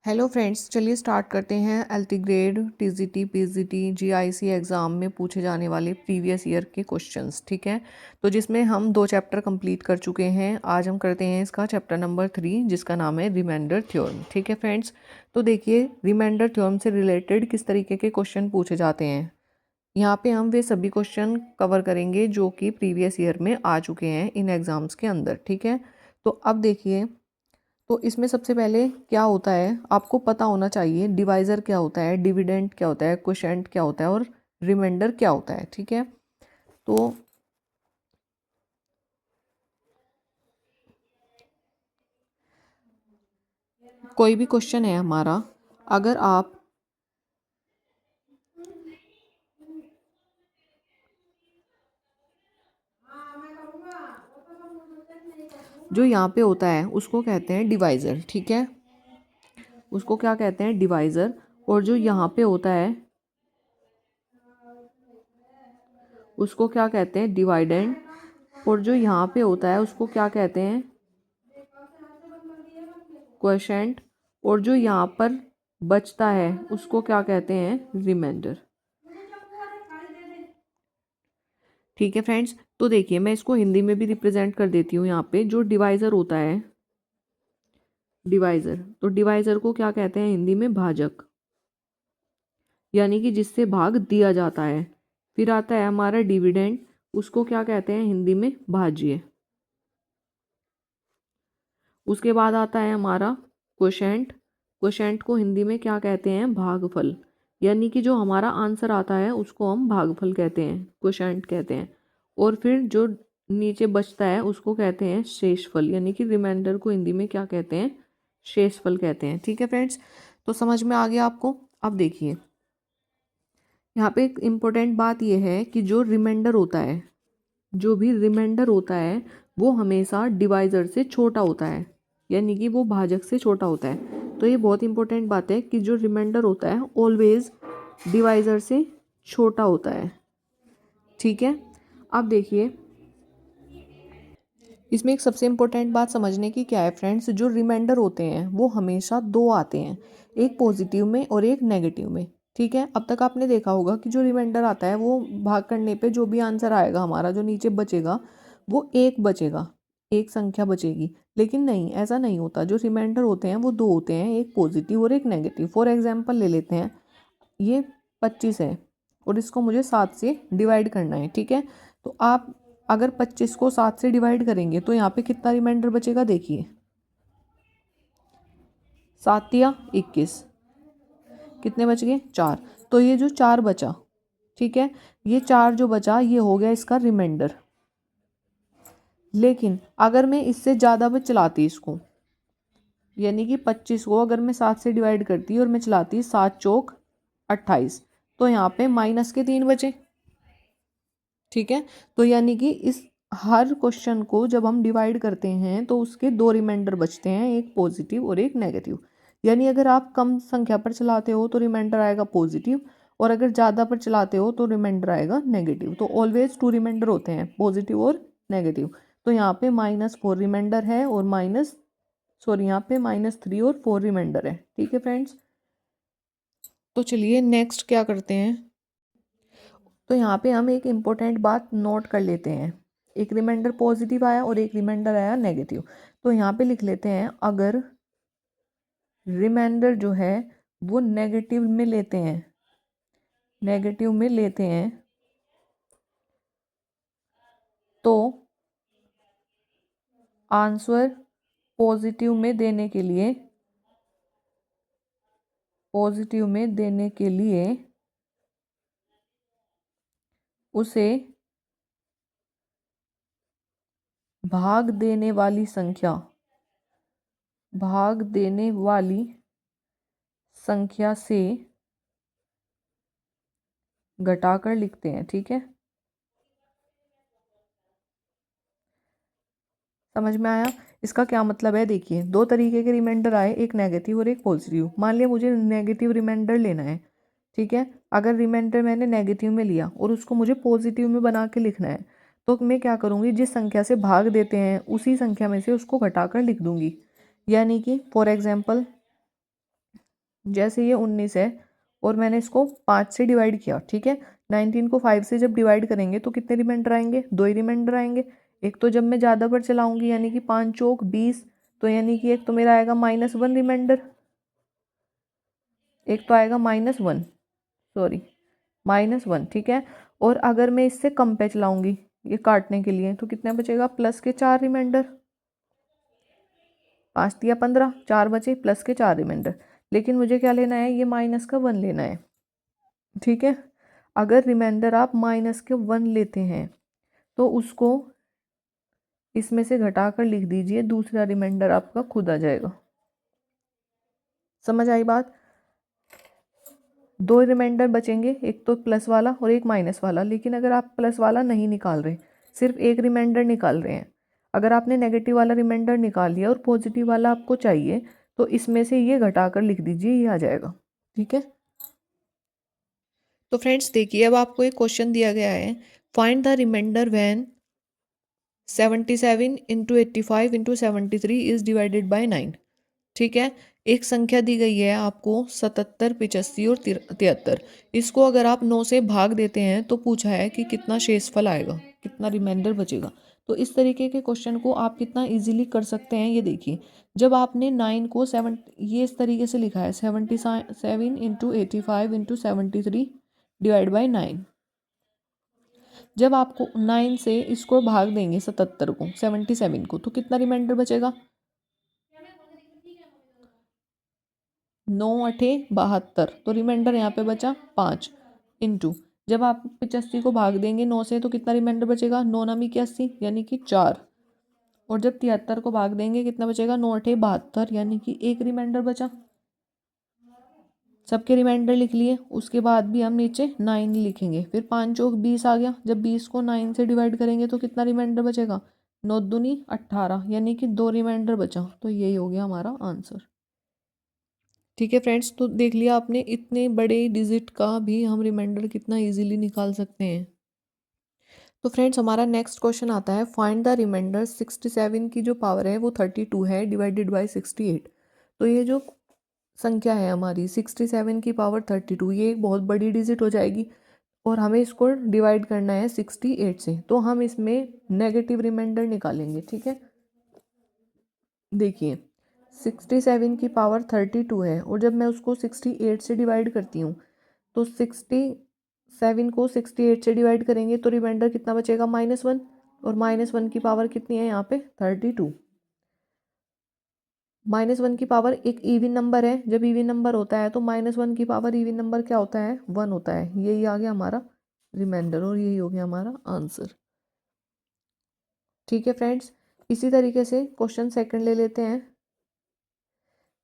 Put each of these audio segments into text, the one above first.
Hello friends, चलिए start करते हैं LT grade TGT PGT GIC exam में पूछे जाने वाले प्रीवियस ईयर के क्वेश्चंस। ठीक है, तो जिसमें हम 2 चैप्टर कंप्लीट कर चुके हैं। आज हम करते हैं इसका चैप्टर नंबर 3 जिसका नाम है रिमाइंडर थ्योरम। ठीक है फ्रेंड्स, तो देखिए रिमाइंडर थ्योरम से रिलेटेड किस तरीके के क्वेश्चन पूछे जाते हैं। यहाँ पे हम वे सभी क्वेश्चन कवर करेंगे जो कि प्रीवियस ईयर में आ चुके हैं इन एग्ज़ाम्स के अंदर। ठीक है, तो अब देखिए, तो इसमें सबसे पहले क्या होता है आपको पता होना चाहिए। डिवाइज़र क्या होता है, डिविडेंड क्या होता है, क्वोशेंट क्या होता है और रिमाइंडर क्या होता है। ठीक है, तो कोई भी क्वेश्चन है हमारा, अगर आप जो यहाँ पे होता है उसको कहते हैं डिवाइज़र। ठीक है, उसको क्या कहते हैं, डिवाइज़र। और जो यहाँ पे होता है उसको क्या कहते हैं, डिवाइडेंड। और जो यहाँ पे होता है उसको क्या कहते हैं, क्वोशेंट। और जो यहाँ पर बचता है उसको क्या कहते हैं, रिमाइंडर। ठीक है फ्रेंड्स, तो देखिए मैं इसको हिंदी में भी रिप्रेजेंट कर देती हूँ। यहाँ पे जो डिवाइज़र होता है, डिवाइज़र, तो डिवाइज़र को क्या कहते हैं हिंदी में, भाजक, यानी कि जिससे भाग दिया जाता है। फिर आता है हमारा डिविडेंड, उसको क्या कहते हैं हिंदी में, भाज्य। उसके बाद आता है हमारा क्वोशेंट। क्वोशेंट को हिंदी में क्या कहते हैं, भागफल, यानी कि जो हमारा आंसर आता है उसको हम भागफल कहते हैं, क्वोशेंट कहते हैं। और फिर जो नीचे बचता है उसको कहते हैं शेषफल, यानी कि रिमाइंडर को हिंदी में क्या कहते हैं, शेषफल कहते हैं। ठीक है फ्रेंड्स, तो समझ में आ गया आपको। अब देखिए यहाँ पे एक इम्पोर्टेंट बात यह है कि जो रिमाइंडर होता है, जो भी रिमाइंडर होता है वो हमेशा डिवाइज़र से छोटा होता है, यानी कि वो भाजक से छोटा होता है। तो ये बहुत इंपॉर्टेंट बात है कि जो रिमाइंडर होता है ऑलवेज डिवाइज़र से छोटा होता है। ठीक है, अब देखिए इसमें एक सबसे इम्पोर्टेंट बात समझने की क्या है फ्रेंड्स, जो रिमाइंडर होते हैं वो हमेशा 2 आते हैं, एक पॉजिटिव में और एक नेगेटिव में। ठीक है, अब तक आपने देखा होगा कि जो रिमाइंडर आता है वो भाग करने पे जो भी आंसर आएगा हमारा, जो नीचे बचेगा वो एक बचेगा, एक संख्या बचेगी। लेकिन नहीं, ऐसा नहीं होता। जो रिमाइंडर होते हैं वो 2 होते हैं, एक पॉजिटिव और एक नेगेटिव। फॉर एग्जाम्पल ले लेते हैं, ये 25 है और इसको मुझे 7 से डिवाइड करना है। ठीक है, तो आप अगर 25 को 7 से डिवाइड करेंगे तो यहाँ पे कितना रिमाइंडर बचेगा, देखिए 7 या 21, कितने बच गए, 4। तो ये जो 4 बचा, ठीक है, ये 4 जो बचा ये हो गया इसका रिमाइंडर। लेकिन अगर मैं इससे ज़्यादा भी चलाती इसको, यानी कि 25 को अगर मैं 7 से डिवाइड करती और मैं चलाती 7 चौक 28, तो यहाँ पे माइनस के 3 बचे। ठीक है, तो यानी कि इस हर क्वेश्चन को जब हम डिवाइड करते हैं तो उसके 2 रिमाइंडर बचते हैं, एक पॉजिटिव और एक नेगेटिव। यानी अगर आप कम संख्या पर चलाते हो तो रिमाइंडर आएगा पॉजिटिव, और अगर ज़्यादा पर चलाते हो तो रिमाइंडर आएगा नेगेटिव। तो ऑलवेज 2 रिमाइंडर होते हैं, पॉजिटिव और नेगेटिव। तो यहाँ पे -4 रिमाइंडर है और यहाँ पे -3 और 4 रिमाइंडर है। ठीक है फ्रेंड्स, तो चलिए नेक्स्ट क्या करते हैं। तो यहाँ पे हम एक इम्पोर्टेंट बात नोट कर लेते हैं, एक रिमाइंडर पॉजिटिव आया और एक रिमाइंडर आया नेगेटिव। तो यहाँ पे लिख लेते हैं, अगर रिमाइंडर जो है वो नेगेटिव में लेते हैं, नेगेटिव में लेते हैं तो आंसर पॉजिटिव में देने के लिए, पॉजिटिव में देने के लिए उसे भाग देने वाली संख्या, भाग देने वाली संख्या से घटाकर लिखते हैं। ठीक है, समझ में आया इसका क्या मतलब है। देखिए 2 तरीके के रिमाइंडर आए, एक नेगेटिव और एक पॉजिटिव। मान लिया मुझे नेगेटिव रिमाइंडर लेना है। ठीक है, अगर रिमाइंडर मैंने नेगेटिव में लिया और उसको मुझे पॉजिटिव में बना के लिखना है तो मैं क्या करूँगी, जिस संख्या से भाग देते हैं उसी संख्या में से उसको घटाकर लिख दूँगी। यानी कि फॉर एग्जाम्पल जैसे ये 19 है और मैंने इसको 5 से डिवाइड किया, ठीक है। 19 को 5 से जब डिवाइड करेंगे तो कितने रिमाइंडर आएंगे? 2 ही रिमाइंडर आएंगे। एक तो जब मैं ज़्यादा पर चलाऊंगी यानी कि 5 चौक 20, तो यानी कि एक तो मेरा आएगा -1 रिमाइंडर, एक तो आएगा -1, सॉरी -1, ठीक है। और अगर मैं इससे कम पे चलाऊंगी ये काटने के लिए तो कितना बचेगा? प्लस के 4 रिमाइंडर, 5 या 15, 4 बचे प्लस के 4 रिमाइंडर। लेकिन मुझे क्या लेना है? ये -1 लेना है, ठीक है। अगर रिमाइंडर आप -1 लेते हैं तो उसको इसमें से घटाकर लिख दीजिए, दूसरा रिमाइंडर आपका खुद आ जाएगा। समझ आई बात? 2 रिमाइंडर बचेंगे, एक तो प्लस वाला और एक माइनस वाला। लेकिन अगर आप प्लस वाला नहीं निकाल रहे, सिर्फ एक रिमाइंडर निकाल रहे हैं, अगर आपने नेगेटिव वाला रिमाइंडर निकाल लिया और पॉजिटिव वाला आपको चाहिए, तो इसमें से ये घटाकर लिख दीजिए, ये आ जाएगा, ठीक है। तो फ्रेंड्स देखिए, अब आपको एक क्वेश्चन दिया गया है, find the remainder when 77 into 85 into 73 is divided by 9, ठीक है। एक संख्या दी गई है आपको 77, 85 और 73। इसको अगर आप 9 से भाग देते हैं तो पूछा है कि कितना शेषफल आएगा, कितना रिमाइंडर बचेगा। तो इस तरीके के क्वेश्चन को आप कितना इजीली कर सकते हैं, ये देखिए। जब आपने 9 को 7, ये इस तरीके से लिखा है 77 इंटू 85 इंटू 73 डिवाइड बाई 9। जब आपको 9 से इसको भाग देंगे 77 को, 77 को, तो कितना रिमाइंडर बचेगा? 9 अठे 72, तो रिमाइंडर यहाँ पे बचा 5 इंटू, जब आप 85 को भाग देंगे 9 से तो कितना रिमाइंडर बचेगा? 9 नामी 81 यानी कि 4। और जब 73 को भाग देंगे कितना बचेगा? 9 अठे 72 यानी कि एक रिमाइंडर बचा। सबके रिमाइंडर लिख लिए, उसके बाद भी हम नीचे 9 लिखेंगे। फिर 5 चौक 20 आ गया, जब 20 को 9 से डिवाइड करेंगे तो कितना रिमाइंडर बचेगा? 9 दूनी 18 यानी कि 2 रिमाइंडर बचा। तो यही हो गया हमारा आंसर, ठीक है फ्रेंड्स। तो देख लिया आपने, इतने बड़े डिजिट का भी हम रिमाइंडर कितना इजीली निकाल सकते हैं। तो फ्रेंड्स हमारा नेक्स्ट क्वेश्चन आता है, फाइंड द रिमाइंडर 67 की जो पावर है वो 32 है डिवाइडेड बाय 68। तो ये जो संख्या है हमारी 67 की पावर 32, ये एक बहुत बड़ी डिजिट हो जाएगी और हमें इसको डिवाइड करना है 68 से। तो हम इसमें नेगेटिव रिमाइंडर निकालेंगे, ठीक है। देखिए 67 की पावर 32 है और जब मैं उसको 68 से डिवाइड करती हूँ तो 67 को 68 से डिवाइड करेंगे तो रिमाइंडर कितना बचेगा? -1। और -1 की पावर कितनी है यहाँ पे? 32। -1 की पावर एक इवन नंबर है, जब इवन नंबर होता है तो -1 की पावर इवन नंबर क्या होता है? 1 होता है। यही आ गया हमारा रिमाइंडर और यही हो गया हमारा आंसर, ठीक है फ्रेंड्स। इसी तरीके से क्वेश्चन सेकंड ले लेते हैं।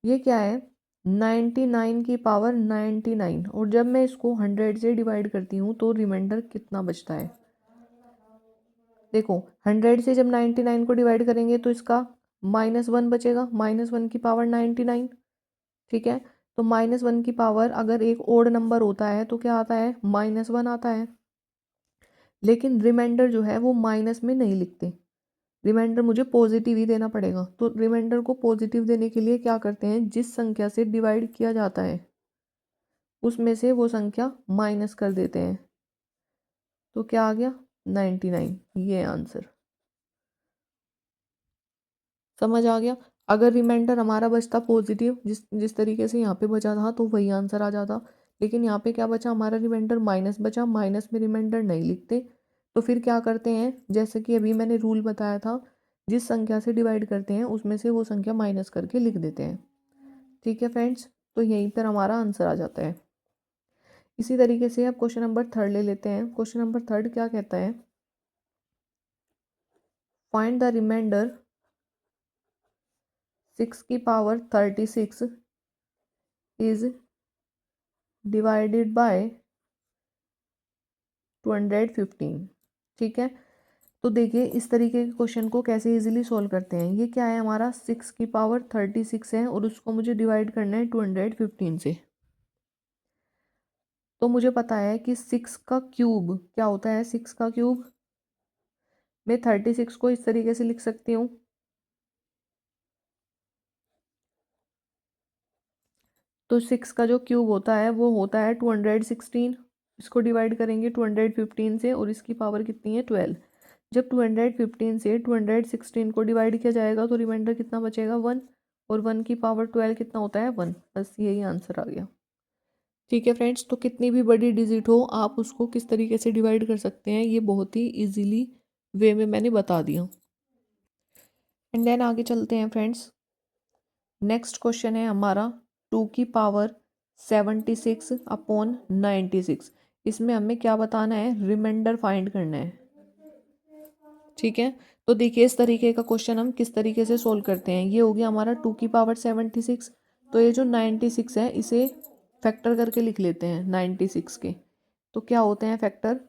ये क्या है? 99 की पावर 99, और जब मैं इसको 100 से डिवाइड करती हूँ तो रिमाइंडर कितना बचता है? देखो 100 से जब 99 को डिवाइड करेंगे तो इसका -1 बचेगा, -1 की पावर 99, ठीक है। तो -1 की पावर अगर एक ओड नंबर होता है तो क्या आता है? -1 आता है। लेकिन रिमाइंडर जो है वो माइनस में नहीं लिखते, रिमाइंडर मुझे पॉजिटिव ही देना पड़ेगा। तो रिमाइंडर को पॉजिटिव देने के लिए क्या करते हैं? जिस संख्या से डिवाइड किया जाता है उसमें से वो संख्या माइनस कर देते हैं। तो क्या आ गया? 99, ये आंसर। समझ आ गया? अगर रिमाइंडर हमारा बचता पॉजिटिव, जिस जिस तरीके से यहाँ पे बचा था, तो वही आंसर आ जाता। लेकिन यहाँ पे क्या बचा? हमारा रिमाइंडर माइनस बचा, माइनस में रिमाइंडर नहीं लिखते। तो फिर क्या करते हैं? जैसे कि अभी मैंने रूल बताया था, जिस संख्या से डिवाइड करते हैं उसमें से वो संख्या माइनस करके लिख देते हैं, ठीक है फ्रेंड्स। तो यहीं पर हमारा आंसर आ जाता है। इसी तरीके से अब क्वेश्चन नंबर 3 ले लेते हैं। क्वेश्चन नंबर 3 क्या कहता है? फाइंड द रिमाइंडर 6 की पावर 36 इज डिवाइडेड बाय 215, ठीक है। तो देखिए इस तरीके के क्वेश्चन को कैसे इजीली सॉल्व करते हैं। ये क्या है? हमारा 6 की पावर 36 है और उसको मुझे डिवाइड करना है 215 से। तो मुझे पता है कि 6 का क्यूब क्या होता है? 6 का क्यूब, मैं 36 को इस तरीके से लिख सकती हूँ, तो 6 का जो क्यूब होता है वो होता है 216। इसको डिवाइड करेंगे 215 से और इसकी पावर कितनी है 12। जब 215 से 216 को डिवाइड किया जाएगा तो रिमाइंडर कितना बचेगा 1, और 1 की पावर 12 कितना होता है 1। बस यही आंसर आ गया। ठीक है फ्रेंड्स, तो कितनी भी बड़ी डिजिट हो आप उसको किस तरीके से डिवाइड कर सकते हैं ये बहुत ही इजीली वे में मैंने बता दिया। एंड देन आगे चलते हैं फ्रेंड्स। नेक्स्ट क्वेश्चन है हमारा 2 की पावर 76 अपॉन 96। इसमें हमें क्या बताना है, रिमाइंडर फाइंड करना है। ठीक है, तो देखिए इस तरीके का क्वेश्चन हम किस तरीके से सोल्व करते हैं। ये हो गया हमारा 2 की पावर 76। तो ये जो 96 है इसे फैक्टर करके लिख लेते हैं 96 के। तो क्या होते हैं फैक्टर,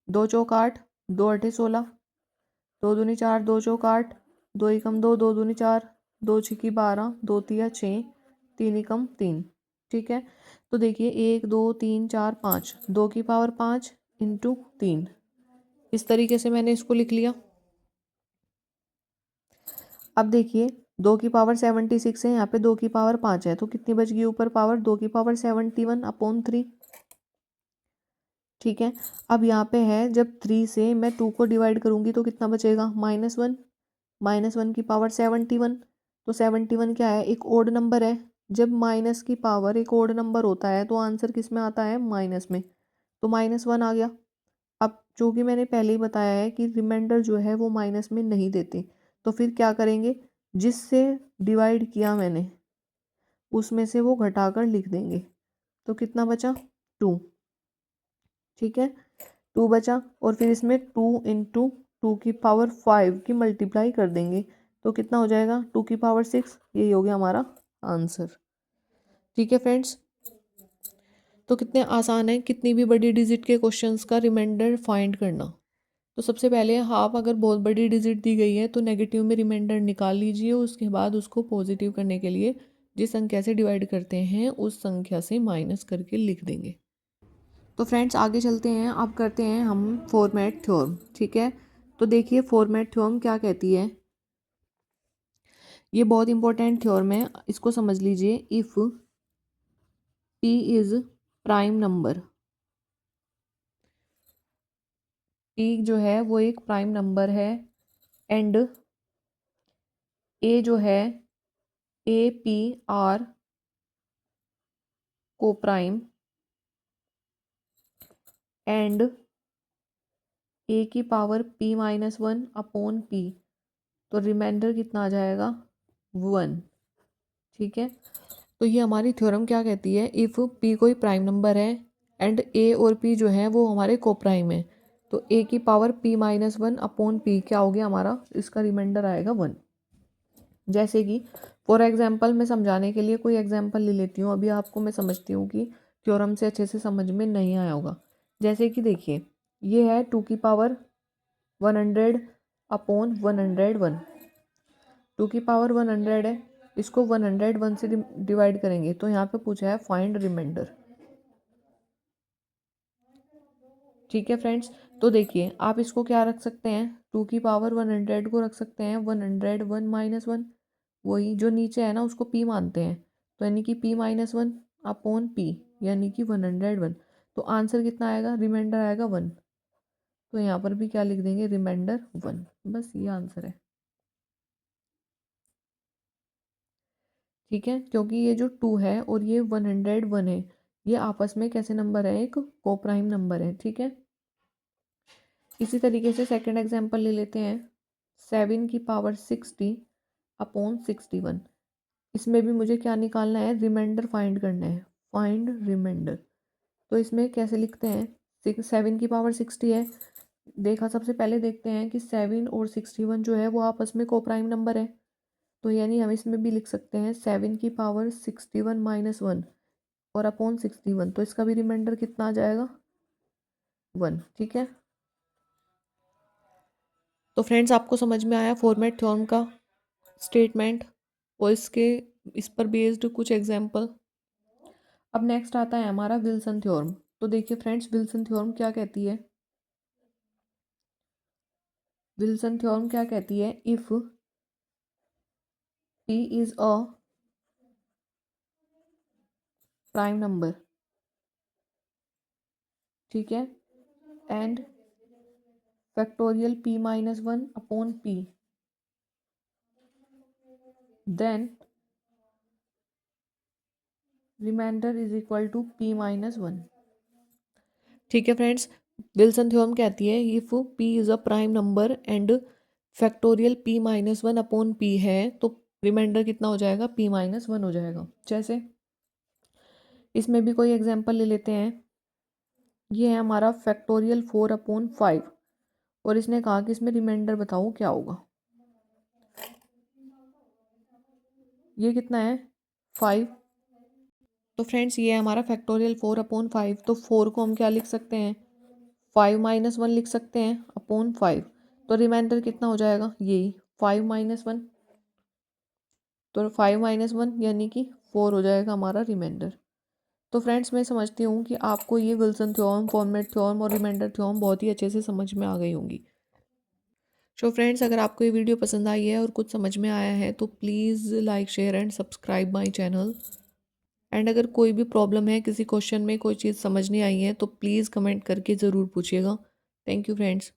2 चौक 8, 2 अठे 16, 2 दूनी 4, 2 चौक 8, 2 एकम 2, 2 दूनी 4, 2 छिकी 12, 2 तिया 6, 3 एकम 3। ठीक है, तो देखिए 1 2 3 4 5, 2 की पावर 5 इंटू 3, इस तरीके से मैंने इसको लिख लिया। अब देखिए 2 की पावर 76 है, यहाँ पे 2 की पावर 5 है, तो कितनी बच गई ऊपर पावर, 2 की पावर 71 अपॉन 3। ठीक है, अब यहाँ पे है जब 3 से मैं 2 को डिवाइड करूंगी तो कितना बचेगा -1। -1 की पावर 71, तो 71 क्या है, एक ओड नंबर है। जब माइनस की पावर एक ओड नंबर होता है तो आंसर किस में आता है, माइनस में, तो -1 आ गया। अब जो कि मैंने पहले ही बताया है कि रिमाइंडर जो है वो माइनस में नहीं देते, तो फिर क्या करेंगे, जिससे डिवाइड किया मैंने उसमें से वो घटाकर लिख देंगे। तो कितना बचा 2। ठीक है, 2 बचा, और फिर इसमें 2 इंटू 2 की पावर 5 की मल्टीप्लाई कर देंगे तो कितना हो जाएगा 2 की पावर 6। यही हो गया हमारा आंसर। ठीक है फ्रेंड्स, तो कितने आसान है कितनी भी बड़ी डिजिट के क्वेश्चंस का रिमाइंडर फाइंड करना। तो सबसे पहले हाफ अगर बहुत बड़ी डिजिट दी गई है तो नेगेटिव में रिमाइंडर निकाल लीजिए, उसके बाद उसको पॉजिटिव करने के लिए जिस संख्या से डिवाइड करते हैं उस संख्या से माइनस करके लिख देंगे। तो फ्रेंड्स आगे चलते हैं, अब करते हैं हम फॉर्मेट थ्योरम। ठीक है, तो देखिए फॉर्मेट थ्योरम क्या कहती है, ये बहुत इंपॉर्टेंट थ्योरम है, इसको समझ लीजिए। If p is prime number, p जो है वो एक प्राइम नंबर है, एंड a जो है a p r को प्राइम, एंड a की पावर p -1 अपॉन p, तो रिमाइंडर कितना आ जाएगा 1। ठीक है, तो ये हमारी थ्योरम क्या कहती है, इफ़ p कोई प्राइम नंबर है एंड a और p जो है वो हमारे को प्राइम है, तो a की पावर p -1 अपॉन p क्या हो गया हमारा, इसका रिमाइंडर आएगा 1। जैसे कि फॉर एग्जांपल मैं समझाने के लिए कोई एग्जांपल ले लेती हूँ, अभी आपको मैं समझती हूँ कि थ्योरम से अच्छे से समझ में नहीं आया होगा। जैसे कि देखिए ये है 2 की पावर 100 अपॉन 101, 2 की पावर 100 है, इसको 101 से डिवाइड करेंगे तो यहाँ पे पूछा है फाइंड रिमाइंडर। ठीक है फ्रेंड्स, तो देखिए आप इसको क्या रख सकते हैं, 2 की पावर 100 को रख सकते हैं 101 -1, वही जो नीचे है ना उसको p मानते हैं, तो यानी कि p -1 अपॉन p, यानी कि 101। तो आंसर कितना आएगा, रिमाइंडर आएगा 1। तो यहाँ पर भी क्या लिख देंगे, रिमाइंडर 1। बस ये आंसर है। ठीक है, क्योंकि ये जो 2 है और ये 101 है, ये आपस में कैसे नंबर है, एक को प्राइम नंबर है। ठीक है, इसी तरीके से सेकंड एग्जांपल ले लेते हैं, 7 की पावर 60 अपॉन 61। इसमें भी मुझे क्या निकालना है, रिमाइंडर फाइंड करना है, फाइंड रिमाइंडर। तो इसमें कैसे लिखते हैं, 7 की पावर 60 है, देखा सबसे पहले देखते हैं कि 7 और 61 जो है वो आपस में को प्राइम नंबर है, तो यानी हम इसमें भी लिख सकते हैं 7 की पावर 61 -1 और अपॉन 61, तो इसका भी रिमाइंडर कितना आ जाएगा 1। ठीक है, तो फ्रेंड्स आपको समझ में आया फॉर्मेट थ्योरम का स्टेटमेंट और इसके इस पर बेस्ड कुछ एग्जांपल। अब नेक्स्ट आता है हमारा विल्सन थ्योरम। तो देखिए फ्रेंड्स विल्सन थ्योरम क्या कहती है, विल्सन थ्योरम क्या कहती है, if p is a prime number, ठीक है, and factorial p minus one upon p, then remainder is equal to p minus one. ठीक है फ्रेंड्स, विल्सन थ्योरम कहती है if p is a prime number and factorial p minus one upon p है तो reminder कितना हो जाएगा, p minus one हो जाएगा। जैसे इसमें भी कोई एग्जांपल ले लेते हैं। ये है हमारा फैक्टोरियल 4/5 और इसने कहा कि इसमें रिमाइंडर बताओ क्या होगा। ये कितना है, 5। तो फ्रेंड्स ये है हमारा फैक्टोरियल 4/5। तो 4 को हम क्या लिख सकते हैं, 5 माइनस वन लिख सकते हैं अपॉन 5। तो रिमाइंडर कितना हो जाएगा, यही 5 माइनस वन। तो 5 माइनस वन यानी कि 4 हो जाएगा हमारा रिमाइंडर। तो फ्रेंड्स मैं समझती हूँ कि आपको ये विल्सन थ्योरम, फॉर्मेट थ्योरम और रिमाइंडर थ्योरम बहुत ही अच्छे से समझ में आ गई होंगी। सो फ्रेंड्स अगर आपको ये वीडियो पसंद आई है और कुछ समझ में आया है तो please like share and subscribe my channel. And अगर कोई भी प्रॉब्लम है, किसी क्वेश्चन में कोई चीज़ समझ नहीं आई है तो प्लीज़ कमेंट करके ज़रूर पूछिएगा। Thank you friends.